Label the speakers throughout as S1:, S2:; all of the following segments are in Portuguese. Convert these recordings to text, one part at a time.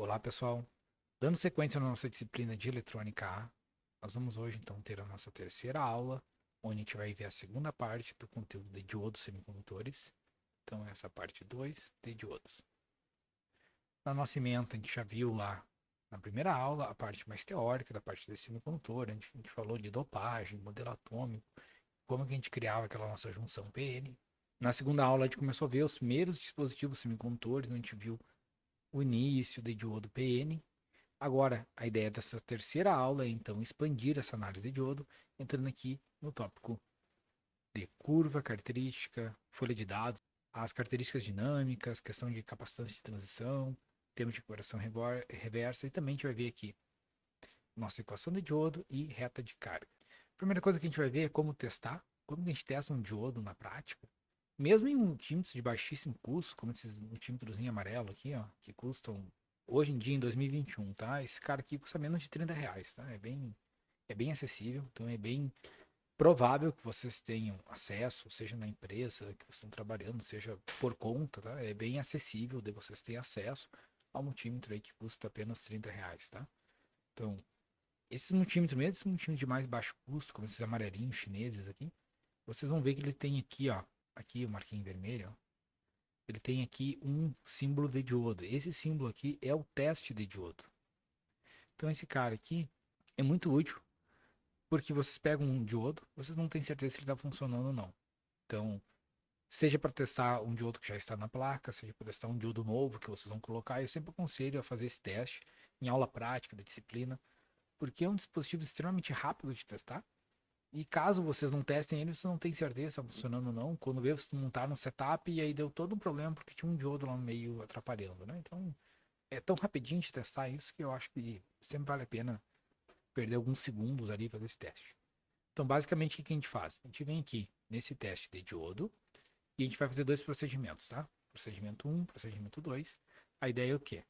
S1: Olá, pessoal. Dando sequência na nossa disciplina de eletrônica A, nós vamos hoje então ter a nossa terceira aula, onde a gente vai ver a segunda parte do conteúdo de diodos semicondutores. Então, essa parte 2 de diodos. Na nossa ementa, a gente já viu lá na primeira aula a parte mais teórica da parte de semicondutor. A gente falou de dopagem, modelo atômico, como que a gente criava aquela nossa junção PN. Na segunda aula, a gente começou a ver os primeiros dispositivos semicondutores, onde a gente viu o início de diodo PN. Agora, a ideia dessa terceira aula é então expandir essa análise de diodo, entrando aqui no tópico de curva, característica, folha de dados, as características dinâmicas, questão de capacitância de transição, termos de conversão reversa, e também a gente vai ver aqui nossa equação de diodo e reta de carga. A primeira coisa que a gente vai ver é como testar, como a gente testa um diodo na prática, mesmo em multímetros de baixíssimo custo, como esses multímetros em amarelo aqui, ó, que custam hoje em dia, em 2021, tá? Esse cara aqui custa menos de R$ 30, tá? É bem acessível, então é bem provável que vocês tenham acesso, seja na empresa que vocês estão trabalhando, seja por conta, tá? É bem acessível de vocês terem acesso ao multímetro aí que custa apenas R$ 30, tá? Então, esses multímetros, mesmo esses multímetros de mais baixo custo, como esses amarelinhos chineses aqui, vocês vão ver que ele tem aqui, ó, aqui o marquinho vermelho, ó, ele tem aqui um símbolo de diodo. Esse símbolo aqui é o teste de diodo. Então esse cara aqui é muito útil, porque vocês pegam um diodo, vocês não têm certeza se ele está funcionando ou não. Então, seja para testar um diodo que já está na placa, seja para testar um diodo novo que vocês vão colocar, eu sempre aconselho a fazer esse teste em aula prática da disciplina, porque é um dispositivo extremamente rápido de testar. E caso vocês não testem ele, vocês não têm certeza se está funcionando ou não. Quando vê, vocês montaram um setup e aí deu todo um problema porque tinha um diodo lá no meio atrapalhando, né? Então, é tão rapidinho de testar isso que eu acho que sempre vale a pena perder alguns segundos ali e fazer esse teste. Então, basicamente, o que a gente faz? A gente vem aqui nesse teste de diodo e a gente vai fazer dois procedimentos, tá? Procedimento 1, procedimento 2. A ideia é o quê?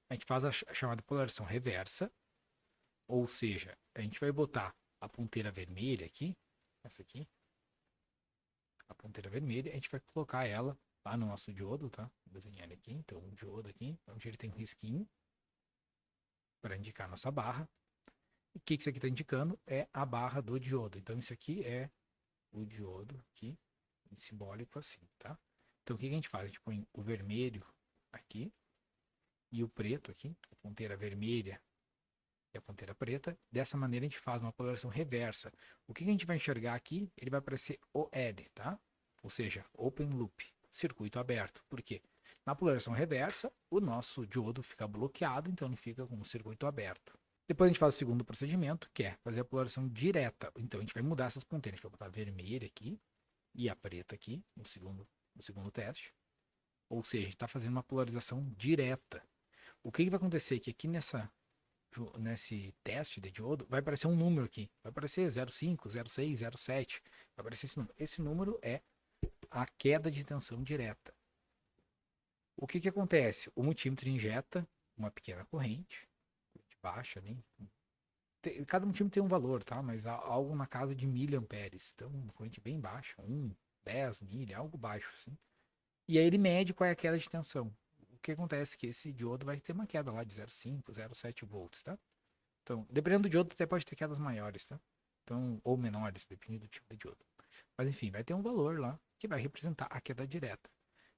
S1: A gente faz a chamada polarização reversa, ou seja, a gente vai botar a ponteira vermelha aqui, essa aqui, a ponteira vermelha, a gente vai colocar ela lá no nosso diodo, tá? Vou desenhar ele aqui, então o diodo aqui, onde ele tem um risquinho para indicar a nossa barra. E o que isso aqui está indicando? É a barra do diodo. Então isso aqui é o diodo aqui, em simbólico assim, tá? Então o que a gente faz? A gente põe o vermelho aqui e o preto aqui, a ponteira vermelha e a ponteira preta. Dessa maneira a gente faz uma polarização reversa. O que a gente vai enxergar aqui? Ele vai aparecer OL, tá? Ou seja, Open Loop, circuito aberto. Por quê? Na polarização reversa, o nosso diodo fica bloqueado, então ele fica com o circuito aberto. Depois a gente faz o segundo procedimento, que é fazer a polarização direta. Então a gente vai mudar essas ponteiras. A gente vai botar a vermelha aqui e a preta aqui no segundo teste. Ou seja, a gente está fazendo uma polarização direta. O que vai acontecer? Que aqui nesse teste de diodo vai aparecer um número aqui. Vai aparecer 0,5, 0,6, 0,7. Vai aparecer esse número. Esse número é a queda de tensão direta. O que acontece? O multímetro injeta uma pequena corrente baixa ali. Cada multímetro tem um valor, tá? Mas algo na casa de miliamperes. Então, uma corrente bem baixa, 1, 10 milha, algo baixo, assim. E aí ele mede qual é a queda de tensão. O que acontece é que esse diodo vai ter uma queda lá de 0,5, 0,7 volts, tá? Então, dependendo do diodo, até pode ter quedas maiores, tá? Então, ou menores, dependendo do tipo de diodo. Mas enfim, vai ter um valor lá que vai representar a queda direta.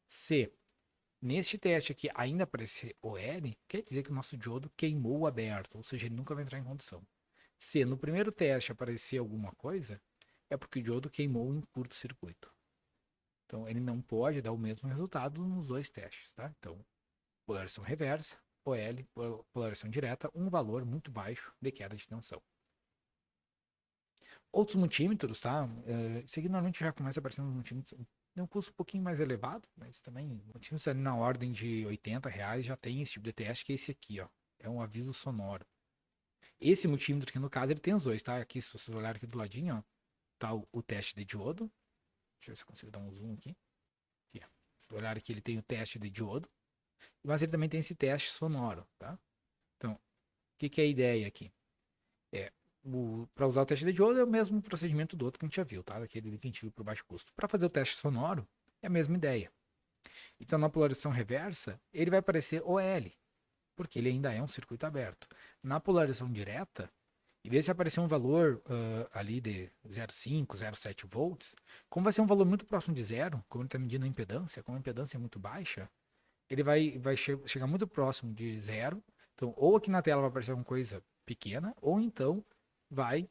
S1: Se neste teste aqui ainda aparecer OL, quer dizer que o nosso diodo queimou aberto, ou seja, ele nunca vai entrar em condução. Se no primeiro teste aparecer alguma coisa, é porque o diodo queimou em curto-circuito. Então, ele não pode dar o mesmo resultado nos dois testes, tá? Então, polarização reversa, OL, polarização direta, um valor muito baixo de queda de tensão. Outros multímetros, tá? Isso aqui normalmente já começa aparecendo nos multímetros tem um custo um pouquinho mais elevado, mas também multímetros ali na ordem de R$ 80 já tem esse tipo de teste, que é esse aqui, ó. É um aviso sonoro. Esse multímetro aqui, no caso, ele tem os dois, tá? Aqui, se vocês olharem aqui do ladinho, ó, tá o teste de diodo. Deixa eu ver se eu consigo dar um zoom aqui. Aqui, ó. Se vocês olharem aqui, ele tem o teste de diodo, mas ele também tem esse teste sonoro, tá? Então, o que é a ideia aqui? Para usar o teste de diodo é o mesmo procedimento do outro que a gente já viu, tá? Daquele que a gente viu por baixo custo. Para fazer o teste sonoro, é a mesma ideia. Então, na polarização reversa, ele vai aparecer OL. porque ele ainda é um circuito aberto. Na polarização direta, em vez de aparecer um valor ali de 0,5, 0,7 volts, como vai ser um valor muito próximo de zero, como ele está medindo a impedância, como a impedância é muito baixa, ele vai chegar muito próximo de zero. Então, ou aqui na tela vai aparecer alguma coisa pequena, ou então vai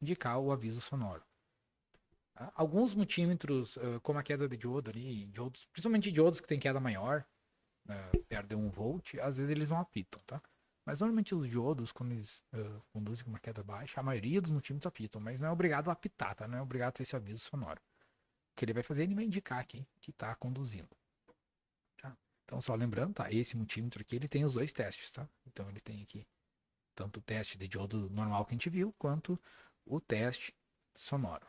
S1: indicar o aviso sonoro. Tá? Alguns multímetros, como a queda de diodo ali, diodos, principalmente diodos que tem queda maior, perto de 1 volt, às vezes eles não apitam, tá? Mas normalmente os diodos, quando eles conduzem com uma queda baixa, a maioria dos multímetros apitam, mas não é obrigado a apitar, tá? Não é obrigado a ter esse aviso sonoro. O que ele vai fazer, ele vai indicar aqui que está conduzindo. Tá? Então, só lembrando, tá? Esse multímetro aqui, ele tem os dois testes, tá? Então, ele tem aqui tanto o teste de diodo normal que a gente viu, quanto o teste sonoro.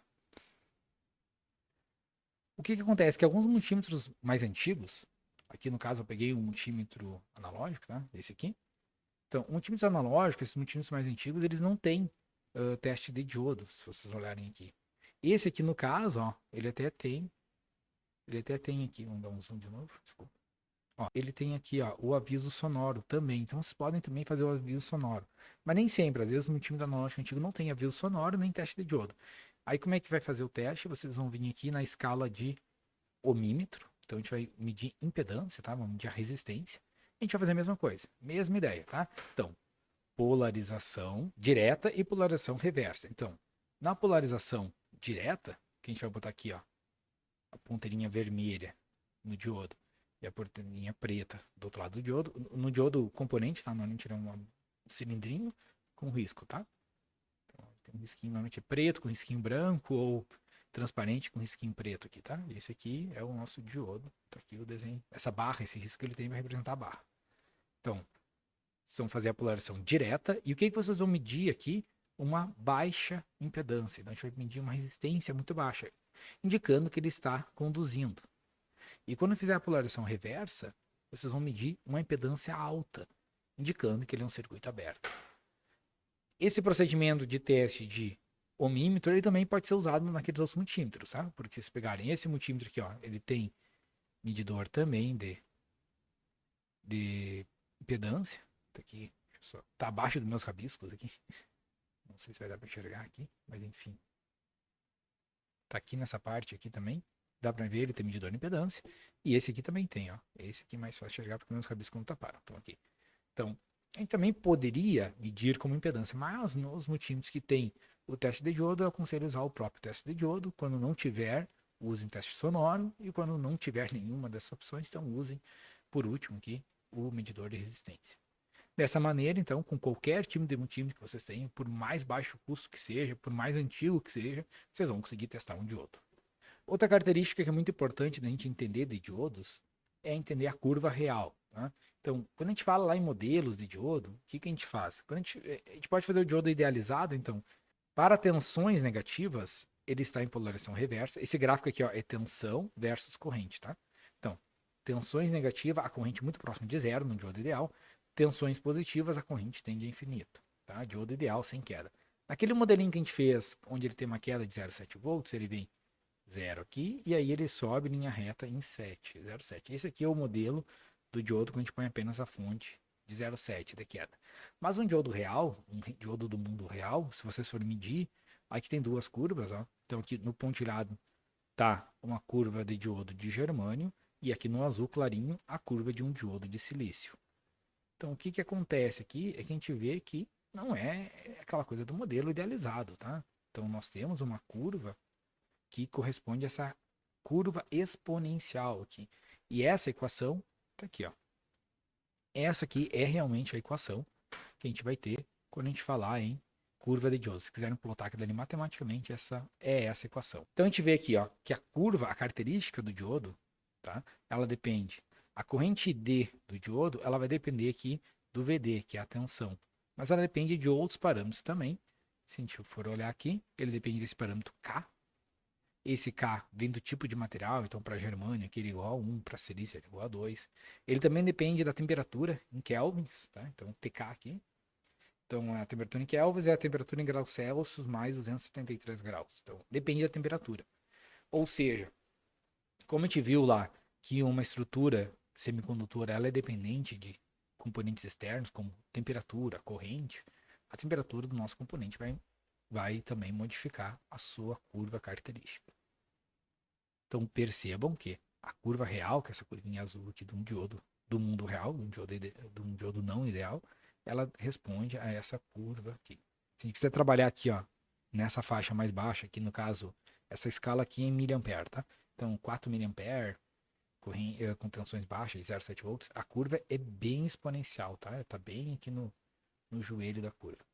S1: O que acontece? Que alguns multímetros mais antigos, aqui no caso eu peguei um multímetro analógico, tá? Esse aqui. Então, multímetros analógicos, esses multímetros mais antigos, eles não têm teste de diodo, se vocês olharem aqui. Esse aqui, no caso, ó, ele até tem aqui, vamos dar um zoom de novo, desculpa. Ó, ele tem aqui, ó, o aviso sonoro também. Então, vocês podem também fazer o aviso sonoro. Mas nem sempre, às vezes o multímetro analógico antigo não tem aviso sonoro nem teste de diodo. Aí, como é que vai fazer o teste? Vocês vão vir aqui na escala de ohmímetro. Então, a gente vai medir impedância, tá? Vamos medir a resistência. A gente vai fazer a mesma coisa, mesma ideia, tá? Então, polarização direta e polarização reversa. Então, na polarização direta, que a gente vai botar aqui, ó, a ponteirinha vermelha no diodo e a ponteirinha preta do outro lado do diodo. No diodo componente, tá? Normalmente ele é um cilindrinho com risco, tá? Então, tem um risquinho, normalmente é preto com risquinho branco ou transparente com risquinho preto aqui, tá? Esse aqui é o nosso diodo. Tá aqui o desenho. Essa barra, esse risco que ele tem vai representar a barra. Então, vocês vão fazer a polarização direta. E o que vocês vão medir aqui? Uma baixa impedância. Então, a gente vai medir uma resistência muito baixa, indicando que ele está conduzindo. E quando fizer a polarização reversa, vocês vão medir uma impedância alta, indicando que ele é um circuito aberto. Esse procedimento de teste de ohmímetro, ele também pode ser usado naqueles outros multímetros, tá? Porque se pegarem esse multímetro aqui, ó, ele tem medidor também de impedância. Tá aqui, tá abaixo dos meus rabiscos aqui. Não sei se vai dar para enxergar aqui, mas enfim. Tá aqui nessa parte aqui também. Dá para ver, ele tem medidor de impedância. E esse aqui também tem, ó. Esse aqui é mais fácil de enxergar porque meus rabiscos não taparam. Então aqui. Então, a gente também poderia medir como impedância, mas nos multímetros que tem o teste de diodo, eu aconselho usar o próprio teste de diodo. Quando não tiver, usem teste sonoro. E quando não tiver nenhuma dessas opções, então usem, por último aqui, o medidor de resistência. Dessa maneira, então, com qualquer tipo de multímetro que vocês tenham, por mais baixo custo que seja, por mais antigo que seja, vocês vão conseguir testar um diodo. Outra característica que é muito importante da gente entender de diodos é entender a curva real. Tá? Então, quando a gente fala lá em modelos de diodo, o que a gente faz? Quando a gente pode fazer o diodo idealizado, então, para tensões negativas, ele está em polarização reversa. Esse gráfico aqui ó, é tensão versus corrente. Tá? Então, tensões negativas, a corrente muito próxima de zero no diodo ideal. Tensões positivas, a corrente tende a infinito. Tá? Diodo ideal sem queda. Naquele modelinho que a gente fez, onde ele tem uma queda de 0,7 volts, ele vem 0 aqui, e aí ele sobe linha reta em 7, 0,7. Esse aqui é o modelo do diodo que a gente põe apenas a fonte de 0,7 de queda. Mas um diodo real, um diodo do mundo real, se vocês forem medir, aqui tem duas curvas, ó. Então aqui no pontilhado tá uma curva de diodo de germânio, e aqui no azul clarinho a curva de um diodo de silício. Então, o que acontece aqui é que a gente vê que não é aquela coisa do modelo idealizado, tá? Então, nós temos uma curva que corresponde a essa curva exponencial aqui. E essa equação tá aqui, ó. Essa aqui é realmente a equação que a gente vai ter quando a gente falar em curva de diodo. Se quiserem plotar aquilo ali matematicamente, essa é essa equação. Então, a gente vê aqui, ó, que a curva, a característica do diodo, tá? Ela depende. A corrente D do diodo, ela vai depender aqui do VD, que é a tensão. Mas ela depende de outros parâmetros também. Se a gente for olhar aqui, ele depende desse parâmetro K. Esse K vem do tipo de material, então para germânio aqui ele é igual a 1, para silício ele é igual a 2. Ele também depende da temperatura em kelvins, tá? Então TK aqui. Então a temperatura em kelvins é a temperatura em graus Celsius mais 273 graus. Então depende da temperatura. Ou seja, como a gente viu lá que uma estrutura semicondutora ela é dependente de componentes externos, como temperatura, corrente, a temperatura do nosso componente vai também modificar a sua curva característica. Então percebam que a curva real, que é essa curvinha azul aqui de um diodo do mundo real, de um diodo não ideal, ela responde a essa curva aqui. Se a gente quiser trabalhar aqui, ó, nessa faixa mais baixa, aqui no caso, essa escala aqui é em miliampere, tá? Então 4 miliampere, com tensões baixas de 0,7 volts, a curva é bem exponencial, tá? Tá bem aqui no joelho da curva.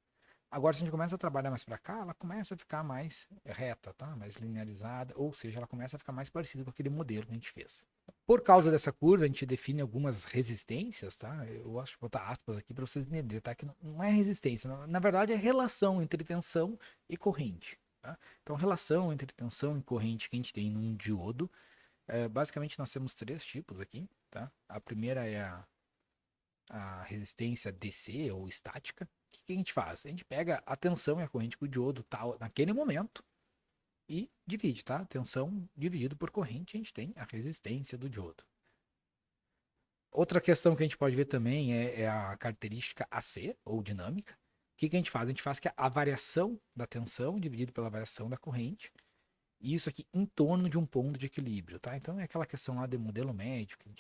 S1: Agora, se a gente começa a trabalhar mais para cá, ela começa a ficar mais reta, tá? Mais linearizada, ou seja, ela começa a ficar mais parecida com aquele modelo que a gente fez. Por causa dessa curva, a gente define algumas resistências, tá? Eu gosto de botar aspas aqui para vocês entenderem, tá? Que não é resistência, na verdade é relação entre tensão e corrente, tá? Então, relação entre tensão e corrente que a gente tem num diodo, basicamente nós temos 3 tipos aqui, tá? A primeira é a resistência DC ou estática. O que a gente faz? A gente pega a tensão e a corrente que o diodo tá naquele momento e divide, tá? Tensão dividido por corrente, a gente tem a resistência do diodo. Outra questão que a gente pode ver também é a característica AC, ou dinâmica. O que a gente faz? A gente faz que a variação da tensão dividido pela variação da corrente, e isso aqui em torno de um ponto de equilíbrio, tá? Então é aquela questão lá de modelo médio que a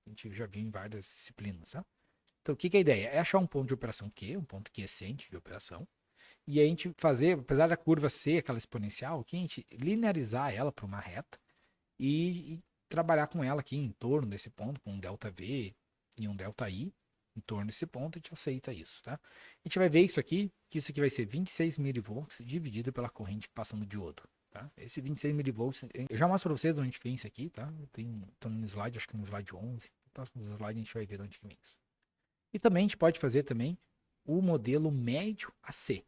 S1: gente já viu em várias disciplinas, tá? Então, o que é a ideia? É achar um ponto de operação Q, um ponto quiescente de operação, e a gente fazer, apesar da curva ser aquela exponencial, que a gente linearizar ela para uma reta e trabalhar com ela aqui em torno desse ponto, com um ΔV e um ΔI, em torno desse ponto, a gente aceita isso, tá? A gente vai ver isso aqui, que isso aqui vai ser 26 milivolts dividido pela corrente que passa no diodo, tá? Esse 26 milivolts, eu já mostro para vocês onde que vem isso aqui, tá? Tô no slide, acho que no slide 11, no próximo slide a gente vai ver onde que vem isso. E também a gente pode fazer também o modelo médio AC.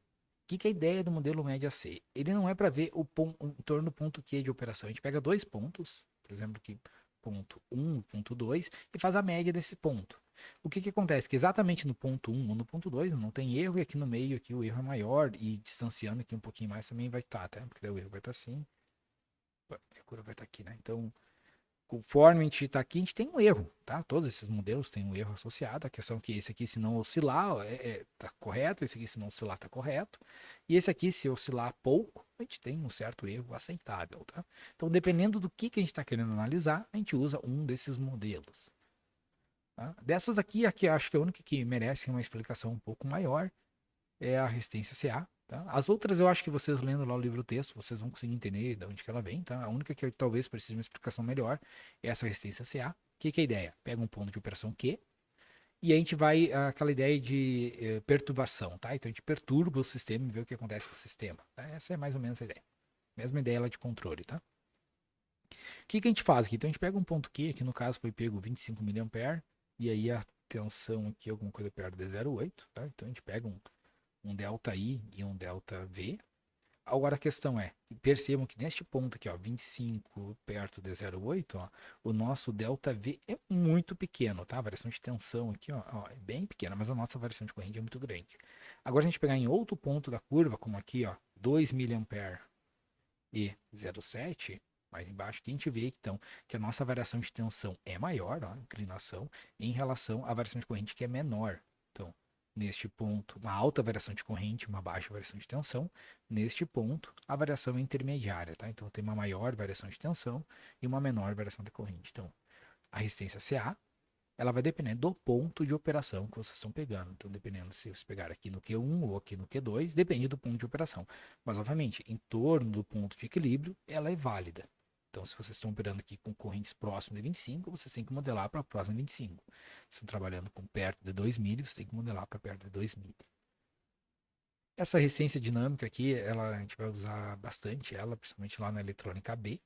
S1: O que é a ideia do modelo médio AC? Ele não é para ver o em torno do ponto Q de operação. A gente pega 2 pontos, por exemplo, aqui ponto 1 e ponto 2, e faz a média desse ponto. O que acontece? Que exatamente no ponto 1 ou no ponto 2 não tem erro, e aqui no meio aqui o erro é maior, e distanciando aqui um pouquinho mais também vai estar, tá? Porque daí o erro vai estar assim, a curva vai estar aqui, né? Então, conforme a gente está aqui, a gente tem um erro, tá? Todos esses modelos têm um erro associado. A questão é que esse aqui, se não oscilar, tá correto. Esse aqui, se não oscilar, tá correto. E esse aqui, se oscilar pouco, a gente tem um certo erro aceitável, tá? Então, dependendo do que a gente está querendo analisar, a gente usa um desses modelos. Tá? Dessas aqui, eu acho que a única que merece uma explicação um pouco maior é a resistência CA. Tá? As outras eu acho que vocês lendo lá o livro texto, vocês vão conseguir entender de onde que ela vem. Tá? A única que talvez precise de uma explicação melhor é essa resistência CA. O que é a ideia? Pega um ponto de operação Q e a gente vai aquela ideia de perturbação. Tá? Então a gente perturba o sistema e vê o que acontece com o sistema. Tá? Essa é mais ou menos a ideia. Mesma ideia lá de controle. Tá? O que a gente faz aqui? Então a gente pega um ponto Q, que no caso foi pego 25 mA, e aí a tensão aqui é alguma coisa perto de 0,8. Tá? Então a gente pega um ΔI e um ΔV. Agora a questão é, percebam que neste ponto aqui, ó, 25 perto de 0,8, ó, o nosso ΔV é muito pequeno, tá? A variação de tensão aqui, ó, é bem pequena, mas a nossa variação de corrente é muito grande. Agora, se a gente pegar em outro ponto da curva, como aqui, ó, 2 mA e 0,7, mais embaixo, que a gente vê então que a nossa variação de tensão é maior, ó, inclinação, em relação à variação de corrente que é menor. Então, neste ponto, uma alta variação de corrente, uma baixa variação de tensão. Neste ponto, a variação é intermediária, tá? Então, tem uma maior variação de tensão e uma menor variação de corrente. Então, a resistência CA, ela vai depender do ponto de operação que vocês estão pegando. Então, dependendo se vocês pegar aqui no Q1 ou aqui no Q2, depende do ponto de operação. Mas, obviamente, em torno do ponto de equilíbrio, ela é válida. Então, se vocês estão operando aqui com correntes próximas de 25, vocês têm que modelar para próximo de 25. Se estão trabalhando com perto de 2 milho, você tem que modelar para perto de 2 milho. Essa resistência dinâmica aqui, a gente vai usar bastante ela, principalmente lá na eletrônica B.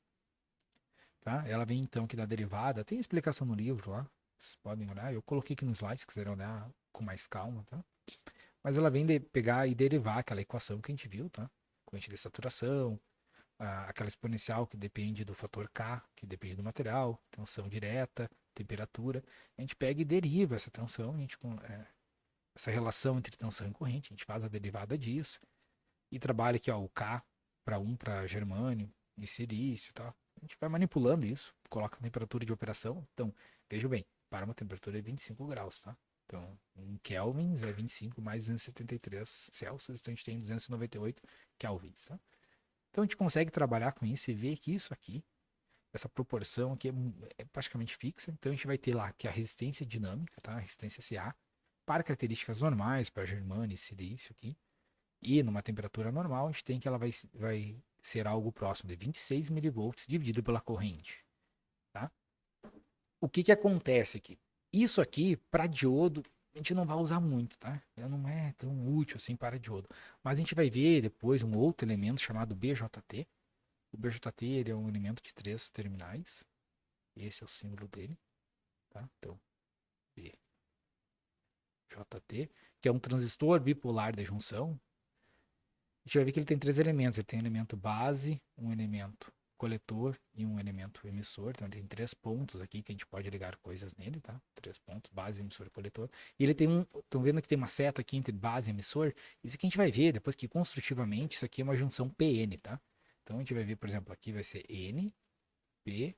S1: Tá? Ela vem então aqui da derivada, tem explicação no livro lá, vocês podem olhar. Eu coloquei aqui no slide, se quiserem olhar com mais calma, tá? Mas ela vem de pegar e derivar aquela equação que a gente viu, tá? Corrente de saturação, aquela exponencial que depende do fator K, que depende do material, tensão direta, temperatura. A gente pega e deriva essa tensão, essa relação entre tensão e corrente, a gente faz a derivada disso e trabalha aqui, ó, o K para para germânio e silício e tal. A gente vai manipulando isso, coloca a temperatura de operação. Então, vejam bem, para uma temperatura de 25 graus, tá? Então, em kelvins é 25 mais 273 Celsius, então a gente tem 298 kelvins, tá? Então a gente consegue trabalhar com isso e ver que isso aqui, essa proporção aqui é praticamente fixa. Então a gente vai ter lá que a resistência dinâmica, tá? A resistência Ca, para características normais, para germânio e silício aqui, e numa temperatura normal, a gente tem que ela vai ser algo próximo de 26 milivolts dividido pela corrente, tá? O que que acontece aqui? Isso aqui, para diodo, a gente não vai usar muito, tá? Não é tão útil assim para diodo. Mas a gente vai ver depois um outro elemento chamado BJT. O BJT ele é um elemento de 3 terminais. Esse é o símbolo dele, tá? Então, BJT, que é um transistor bipolar de junção. A gente vai ver que ele tem 3 elementos. Ele tem um elemento base, um elemento coletor e um elemento emissor. Então ele tem 3 pontos aqui que a gente pode ligar coisas nele, tá? 3 pontos, base, emissor e coletor. E ele tem estão vendo que tem uma seta aqui entre base e emissor? Isso aqui a gente vai ver depois que construtivamente isso aqui é uma junção PN, tá? Então a gente vai ver, por exemplo, aqui vai ser N, P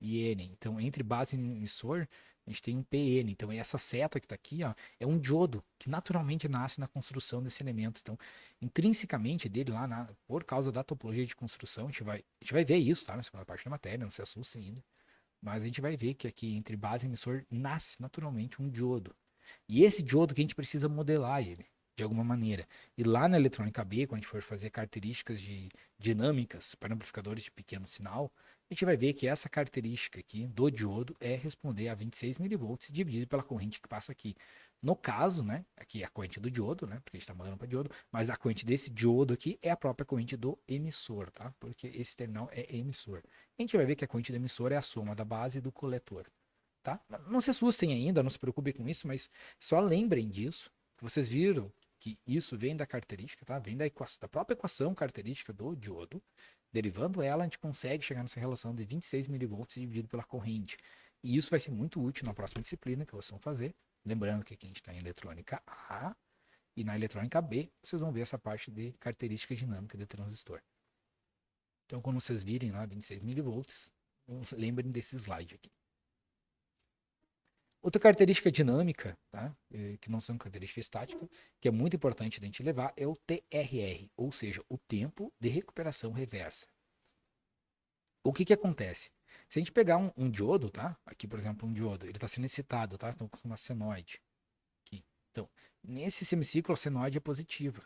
S1: e N. Então entre base e emissor a gente tem um PN. Então, essa seta que está aqui, ó, é um diodo que naturalmente nasce na construção desse elemento. Então, intrinsecamente dele lá, por causa da topologia de construção, a gente vai ver isso, tá? Na segunda parte da matéria, não se assustem ainda. Mas a gente vai ver que aqui entre base e emissor nasce naturalmente um diodo. E esse diodo que a gente precisa modelar ele, de alguma maneira. E lá na eletrônica B, quando a gente for fazer características de dinâmicas para amplificadores de pequeno sinal, a gente vai ver que essa característica aqui do diodo é responder a 26 milivolts dividido pela corrente que passa aqui. No caso, né, aqui é a corrente do diodo, né, porque a gente está mudando para diodo, mas a corrente desse diodo aqui é a própria corrente do emissor, tá? Porque esse terminal é emissor. A gente vai ver que a corrente do emissor é a soma da base e do coletor, tá? Não se assustem ainda, não se preocupem com isso, mas só lembrem disso. Vocês viram que isso vem da característica, tá? Vem da própria equação característica do diodo. Derivando ela, a gente consegue chegar nessa relação de 26 milivolts dividido pela corrente. E isso vai ser muito útil na próxima disciplina que vocês vão fazer. Lembrando que aqui a gente está em eletrônica A e na eletrônica B vocês vão ver essa parte de característica dinâmica do transistor. Então, quando vocês virem lá 26 milivolts, lembrem desse slide aqui. Outra característica dinâmica, tá? Que não são característica estática, que é muito importante a gente levar, é o TRR, ou seja, o tempo de recuperação reversa. O que que acontece? Se a gente pegar um diodo, tá? Aqui, por exemplo, um diodo, ele está sendo excitado, tá? Então, com uma senoide. Aqui. Então, nesse semiciclo, a senoide é positiva.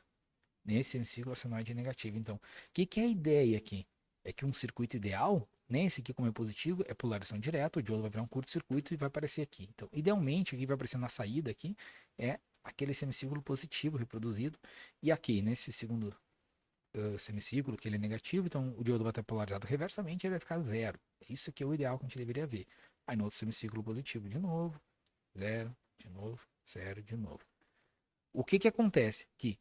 S1: Nesse semiciclo, a senoide é negativa. Então, o que que é a ideia aqui? É que um circuito ideal, nesse aqui como é positivo, é polarização direta, o diodo vai virar um curto-circuito e vai aparecer aqui. Então, idealmente, o que vai aparecer na saída aqui é aquele semicírculo positivo reproduzido. E aqui, nesse segundo semicírculo, que ele é negativo, então o diodo vai estar polarizado reversamente e ele vai ficar zero. Isso que é o ideal que a gente deveria ver. Aí no outro semicírculo positivo, de novo, zero, de novo, zero, de novo. O que que acontece? Que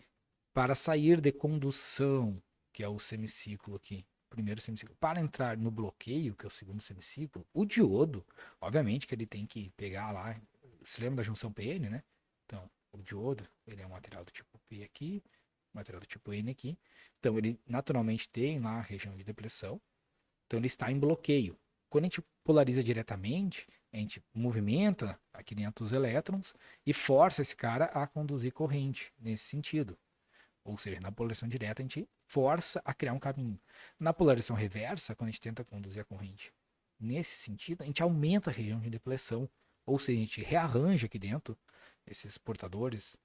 S1: para sair de condução, que é o semiciclo aqui, primeiro semiciclo, para entrar no bloqueio, que é o segundo semiciclo, o diodo, obviamente que ele tem que pegar lá, se lembra da junção PN, né? Então, o diodo, ele é um material do tipo P aqui, material do tipo N aqui. Então, ele naturalmente tem lá a região de depressão. Então, ele está em bloqueio. Quando a gente polariza diretamente, a gente movimenta aqui dentro os elétrons e força esse cara a conduzir corrente nesse sentido. Ou seja, na polarização direta, a gente força a criar um caminho. Na polarização reversa, quando a gente tenta conduzir a corrente nesse sentido, a gente aumenta a região de depressão. Ou seja, a gente rearranja aqui dentro esses portadores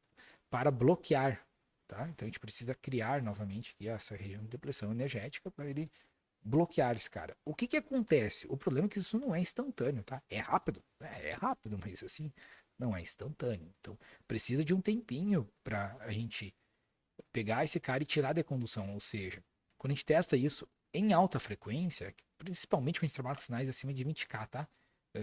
S1: para bloquear. Tá? Então a gente precisa criar novamente aqui essa região de depressão energética para ele bloquear esse cara. O que que acontece? O problema é que isso não é instantâneo, tá? É rápido, é rápido, mas assim, não é instantâneo. Então precisa de um tempinho para a gente pegar esse cara e tirar da condução. Ou seja, quando a gente testa isso em alta frequência, principalmente quando a gente trabalha com sinais acima de 20K, tá?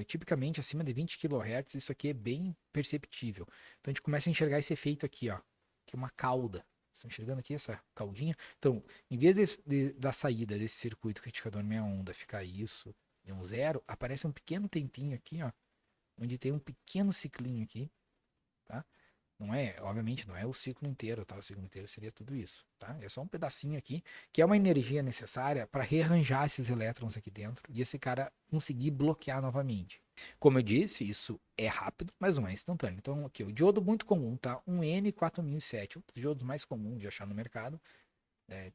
S1: Tipicamente acima de 20 kHz, isso aqui é bem perceptível. Então a gente começa a enxergar esse efeito aqui, ó, que é uma cauda. Vocês estão enxergando aqui essa caudinha? Então, em vez da saída desse circuito criticador meia onda ficar isso em um zero, aparece um pequeno tempinho aqui, ó, onde tem um pequeno ciclinho aqui, tá? Não é, obviamente, não é o ciclo inteiro, tá? O ciclo inteiro seria tudo isso, tá? É só um pedacinho aqui, que é uma energia necessária para rearranjar esses elétrons aqui dentro e esse cara conseguir bloquear novamente. Como eu disse, isso é rápido, mas não é instantâneo. Então, aqui, o diodo muito comum, tá? Um N4007, um dos diodos mais comuns de achar no mercado.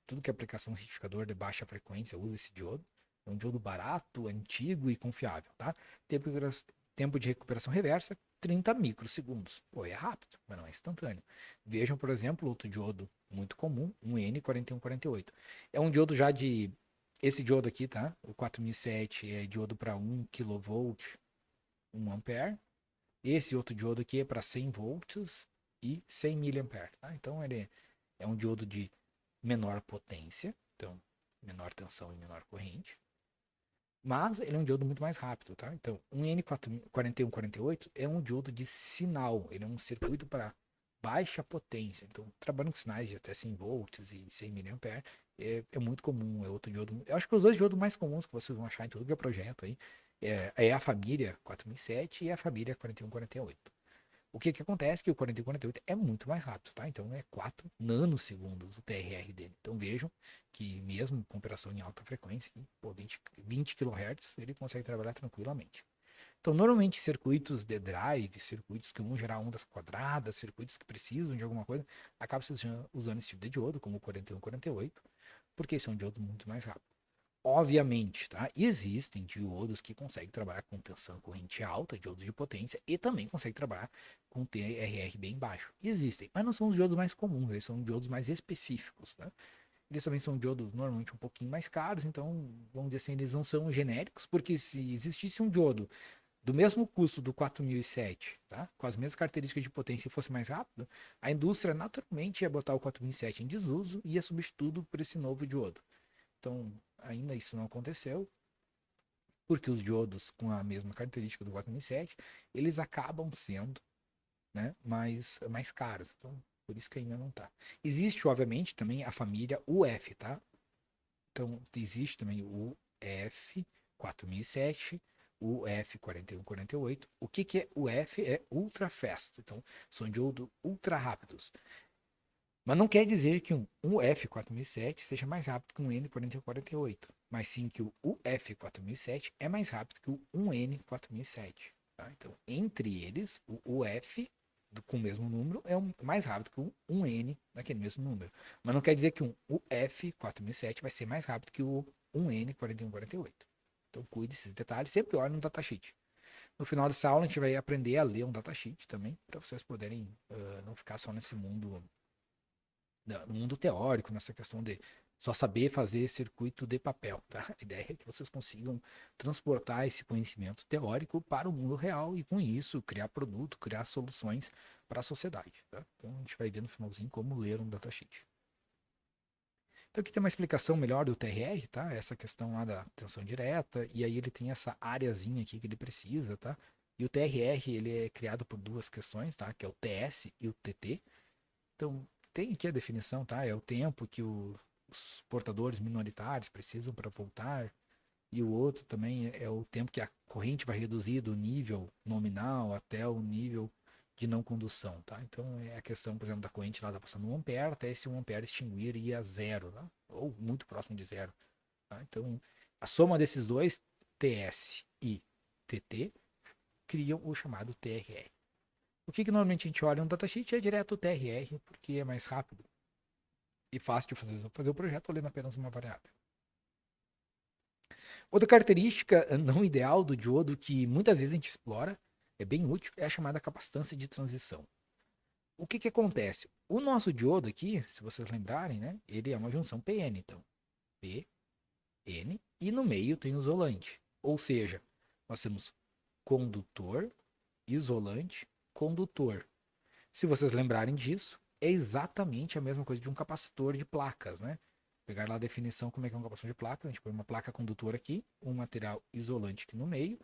S1: Tudo que é aplicação retificador de baixa frequência usa esse diodo. É um diodo barato, antigo e confiável, tá? Tempo de, tempo de recuperação reversa, 30 microsegundos. Pô, é rápido, mas não é instantâneo. Vejam, por exemplo, outro diodo muito comum, um N4148. É um diodo já de... Esse diodo aqui, tá? O 4007 é diodo para 1 kV, 1 ampere. Esse outro diodo aqui é para 100 volts e 100 miliampere, tá? Então ele é um diodo de menor potência, então menor tensão e menor corrente, mas ele é um diodo muito mais rápido, tá? Então, um N4148 é um diodo de sinal, ele é um circuito para baixa potência, então trabalhando com sinais de até 100 volts e 100 miliampere é muito comum, é outro diodo. Eu acho que os dois diodos mais comuns que vocês vão achar em tudo que é projeto aí é a família 4007 e a família 4148. O que que acontece? Que o 4148 é muito mais rápido, tá? Então é 4 nanosegundos o TRR dele. Então vejam que mesmo com operação em alta frequência, pô, 20 kHz, ele consegue trabalhar tranquilamente. Então, normalmente, circuitos de drive, circuitos que vão gerar ondas quadradas, circuitos que precisam de alguma coisa, acabam usando esse tipo de diodo, como o 4148, porque são diodos muito mais rápidos. Obviamente, tá? Existem diodos que conseguem trabalhar com tensão corrente alta, diodos de potência, e também conseguem trabalhar com TRR bem baixo. Existem, mas não são os diodos mais comuns, eles são diodos mais específicos, tá? Eles também são diodos normalmente um pouquinho mais caros, então, vamos dizer assim, eles não são genéricos, porque se existisse um diodo do mesmo custo do 4007, tá? Com as mesmas características de potência e fosse mais rápido, a indústria naturalmente ia botar o 4007 em desuso e ia substituir por esse novo diodo. Então, ainda isso não aconteceu, porque os diodos com a mesma característica do 4007, eles acabam sendo, né, mais caros. Então, por isso que ainda não está. Existe, obviamente, também a família UF, tá? Então, existe também o F4007, o F4148. O que que é o F? É ultra fast. Então, são diodos ultra rápidos. Mas não quer dizer que um F4007 seja mais rápido que um N4048, mas sim que o UF4007 é mais rápido que o 1N4007. Tá? Então, entre eles, o UF com o mesmo número é mais rápido que o 1N daquele mesmo número. Mas não quer dizer que um UF4007 vai ser mais rápido que o 1N4148. Então, cuide desses detalhes, sempre olhe no datasheet. No final dessa aula, a gente vai aprender a ler um datasheet também, para vocês poderem não ficar só nesse mundo no mundo teórico, nessa questão de só saber fazer circuito de papel, tá? A ideia é que vocês consigam transportar esse conhecimento teórico para o mundo real e, com isso, criar produto, criar soluções para a sociedade, tá? Então, a gente vai ver no finalzinho como ler um datasheet. Então, aqui tem uma explicação melhor do TRR, tá? Essa questão lá da tensão direta, e aí ele tem essa areazinha aqui que ele precisa, tá? E o TRR, ele é criado por duas questões, tá? Que é o TS e o TT. Então, tem aqui a definição, tá? É o tempo que os portadores minoritários precisam para voltar, e o outro também é o tempo que a corrente vai reduzir do nível nominal até o nível de não condução, tá? Então, é a questão, por exemplo, da corrente lá tá passando 1 ampere, até esse 1 ampere extinguir e ir a zero, tá? Ou muito próximo de zero. Tá? Então, a soma desses dois, TS e TT, criam o chamado TRR. O que normalmente a gente olha no datasheet é direto o TRR, porque é mais rápido e fácil de fazer o projeto olhando apenas uma variável. Outra característica não ideal do diodo que muitas vezes a gente explora, é bem útil, é a chamada capacitância de transição. O que que acontece? O nosso diodo aqui, se vocês lembrarem, né, ele é uma junção PN, então P, N, e no meio tem o isolante. Ou seja, nós temos condutor, isolante, condutor. Se vocês lembrarem disso, é exatamente a mesma coisa de um capacitor de placas, né? Pegar lá a definição como é que é um capacitor de placa, a gente põe uma placa condutora aqui, um material isolante aqui no meio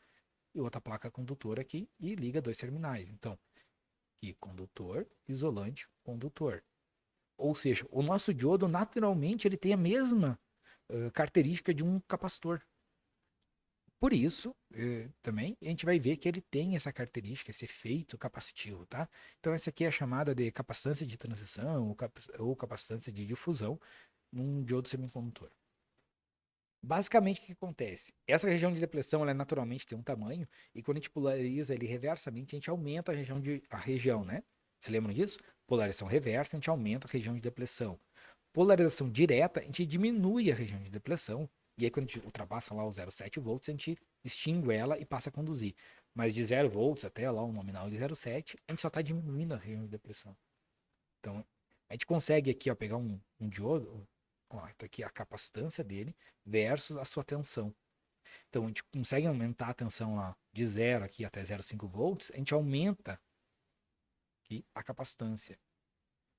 S1: e outra placa condutora aqui e liga dois terminais. Então, aqui condutor, isolante, condutor. Ou seja, o nosso diodo naturalmente ele tem a mesma característica de um capacitor. Por isso, também, a gente vai ver que ele tem essa característica, esse efeito capacitivo, tá? Então, essa aqui é a chamada de capacitância de transição ou capacitância de difusão num diodo semicondutor. Basicamente, o que acontece? Essa região de depressão, ela naturalmente tem um tamanho, e quando a gente polariza ele reversamente, a gente aumenta a região, né? Você lembra disso? Polarização reversa, a gente aumenta a região de depressão. Polarização direta, a gente diminui a região de depressão, e aí quando a gente ultrapassa lá os 0,7 volts, a gente extingue ela e passa a conduzir. Mas de 0 volts até lá um nominal de 0,7, a gente só está diminuindo a região de depressão. Então, a gente consegue aqui, ó, pegar um diodo, ó, tá aqui a capacitância dele versus a sua tensão. Então, a gente consegue aumentar a tensão lá de 0 aqui até 0,5 volts, a gente aumenta aqui a capacitância.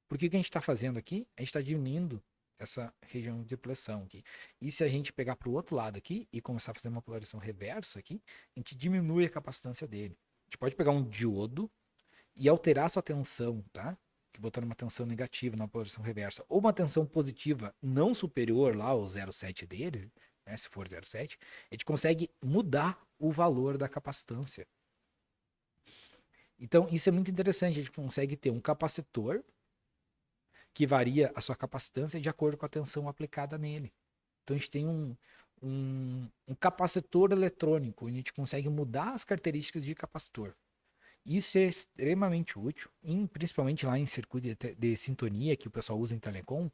S1: Por que que a gente está fazendo aqui? A gente está diminuindo essa região de depressão aqui. E se a gente pegar para o outro lado aqui e começar a fazer uma polarização reversa aqui, a gente diminui a capacitância dele. A gente pode pegar um diodo e alterar sua tensão, tá? Que botando uma tensão negativa na polarização reversa, ou uma tensão positiva não superior lá ao 0,7 dele, né, se for 0,7, a gente consegue mudar o valor da capacitância. Então, isso é muito interessante, a gente consegue ter um capacitor que varia a sua capacitância de acordo com a tensão aplicada nele. Então, a gente tem um capacitor eletrônico, onde a gente consegue mudar as características de capacitor. Isso é extremamente útil, principalmente lá em circuito de sintonia que o pessoal usa em telecom,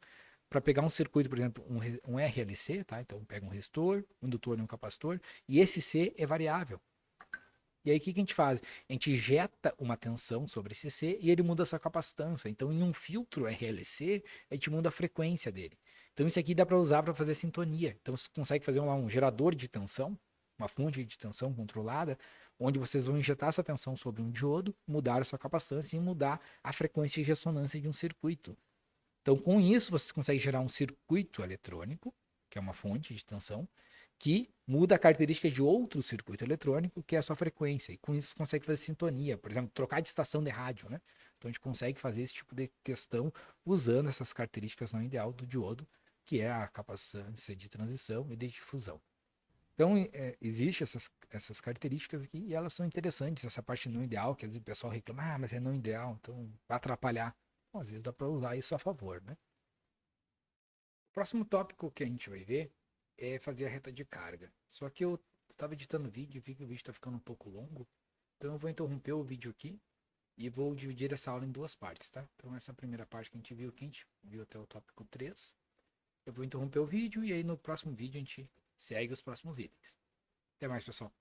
S1: para pegar um circuito, por exemplo, um RLC, tá? Então pega um resistor, um indutor e um capacitor, e esse C é variável. E aí o que a gente faz? A gente injeta uma tensão sobre esse C e ele muda a sua capacitância. Então em um filtro RLC, a gente muda a frequência dele. Então isso aqui dá para usar para fazer sintonia. Então você consegue fazer um gerador de tensão, uma fonte de tensão controlada, onde vocês vão injetar essa tensão sobre um diodo, mudar a sua capacitância e mudar a frequência de ressonância de um circuito. Então, com isso, vocês conseguem gerar um circuito eletrônico, que é uma fonte de tensão, que muda a característica de outro circuito eletrônico, que é a sua frequência. E com isso, você consegue fazer sintonia. Por exemplo, trocar de estação de rádio, né? Então, a gente consegue fazer esse tipo de questão usando essas características não ideal do diodo, que é a capacitância de transição e de difusão. Então, existem essas características aqui e elas são interessantes. Essa parte não ideal, que às vezes o pessoal reclama, mas é não ideal, então vai atrapalhar. Bom, às vezes dá para usar isso a favor, né? O próximo tópico que a gente vai ver é fazer a reta de carga. Só que eu estava editando o vídeo e vi que o vídeo está ficando um pouco longo, então eu vou interromper o vídeo aqui e vou dividir essa aula em duas partes, tá? Então essa primeira parte que a gente viu aqui, a gente viu até o tópico 3. Eu vou interromper o vídeo e aí no próximo vídeo a gente segue os próximos itens. Até mais, pessoal.